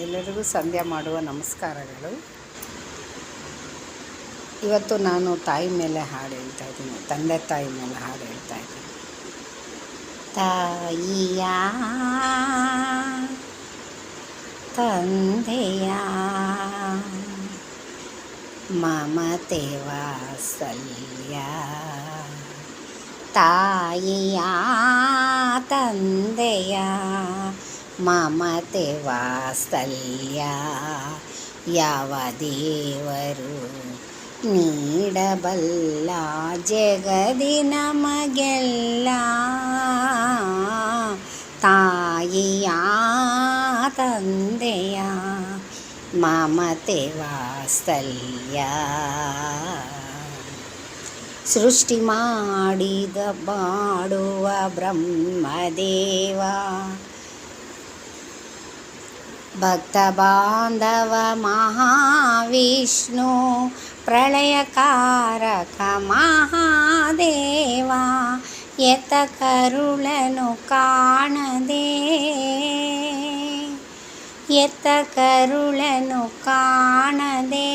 ಎಲ್ಲರಿಗೂ ಸಂಧ್ಯಾ ಮಾಡುವ ನಮಸ್ಕಾರಗಳು. ಇವತ್ತು ನಾನು ತಾಯಿ ಮೇಲೆ ಹಾಡು ಹೇಳ್ತಾ ಇದ್ದೀನಿ, ತಂದೆ ತಾಯಿ ಮೇಲೆ ಹಾಡು ಹೇಳ್ತಾ ಇದ್ದೀನಿ. ತಾಯಿಯ ತಂದೆಯ ಮಮತೆ ವಾತ್ಸಲ್ಯ, ತಾಯಿಯ ತಂದೆಯ ಮಮತೆ ವಾತ್ಸಲ್ಯ ಯಾವ ದೇವರು ನೀಡಬಲ್ಲ ಜಗದಿ ನಮಗೆಲ್ಲ. ತಾಯಿಯ ತಂದೆಯ ಮಮತೆ ವಾತ್ಸಲ್ಯ, ಸೃಷ್ಟಿ ಮಾಡಿದ ಮಾಡುವ ಬ್ರಹ್ಮದೇವ, ಭಕ್ತ ಬಾಂಧವ ಮಹಾವಿಷ್ಣು, ಪ್ರಳಯಕಾರಕ ಮಹಾದೇವ, ಎತ್ತ ಕರುಳನು ಕಾಣದೆ, ಎತ್ತ ಕರುಳನು ಕಾಣದೆ,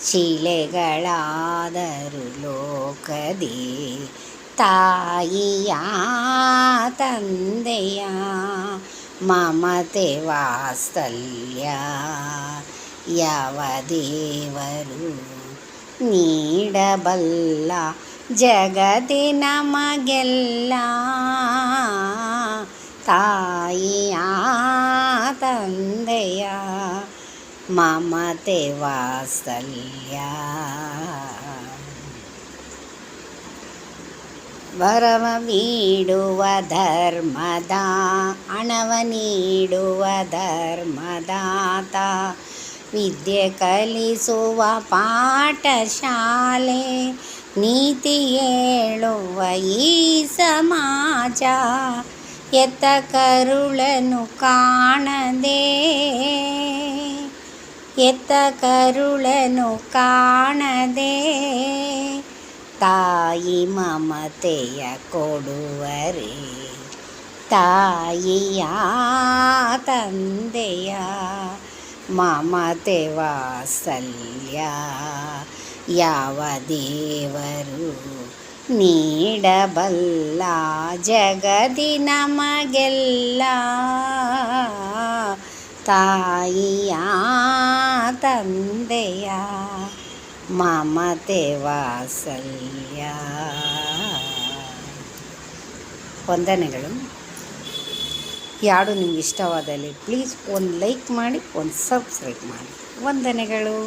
ಶಿಲೆಗಳಾದರು ಲೋಕದಿ, ತಾಯಿಯ ತಂದೆಯ ಮಮತೆ ವಾತ್ಸಲ್ಯ ಯಾವ ದೇವರು ನೀಡಬಲ್ಲ ಜಗದಿ ನಮಗೆಲ್ಲ. ತಾಯಿಯ ತಂದೆಯ ಮಮತೆ ವಾತ್ಸಲ್ಯ, ವರವ ನೀಡುವ ಧರ್ಮದ ಹಣವ ನೀಡುವ ಧರ್ಮದಾತ, ವಿದ್ಯೆ ಕಲಿಸುವ ಪಾಠಶಾಲೆ, ನೀತಿ ಹೇಳುವ ಈ ಸಮಾಜ, ಎತ್ತ ಕರುಳನು ಕಾಣದೆ, ಎತ್ತ ಕರುಳನು ಕಾಣದೆ, ತಾಯಿ ಮಮತೆಯ ಕೊಡುವರೆ, ತಾಯಿಯ ತಂದೆಯ ಮಮತೆ ವಾತ್ಸಲ್ಯ ಯಾವ ದೇವರು ನೀಡಬಲ್ಲ ಜಗದಿ ನಮಗೆಲ್ಲ. ತಾಯಿಯ ತಂದೆಯ ಮಮತೆ ವಾತ್ಸಲ್ಯ. ವಂದನೆಗಳು. ಈ ಹಾಡು ನಿಮ್ಗೆ ಇಷ್ಟವಾದಲ್ಲಿ ಪ್ಲೀಸ್ ಒಂದು ಲೈಕ್ ಮಾಡಿ, ಒಂದು ಸಬ್ಸ್ಕ್ರೈಬ್ ಮಾಡಿ. ವಂದನೆಗಳು.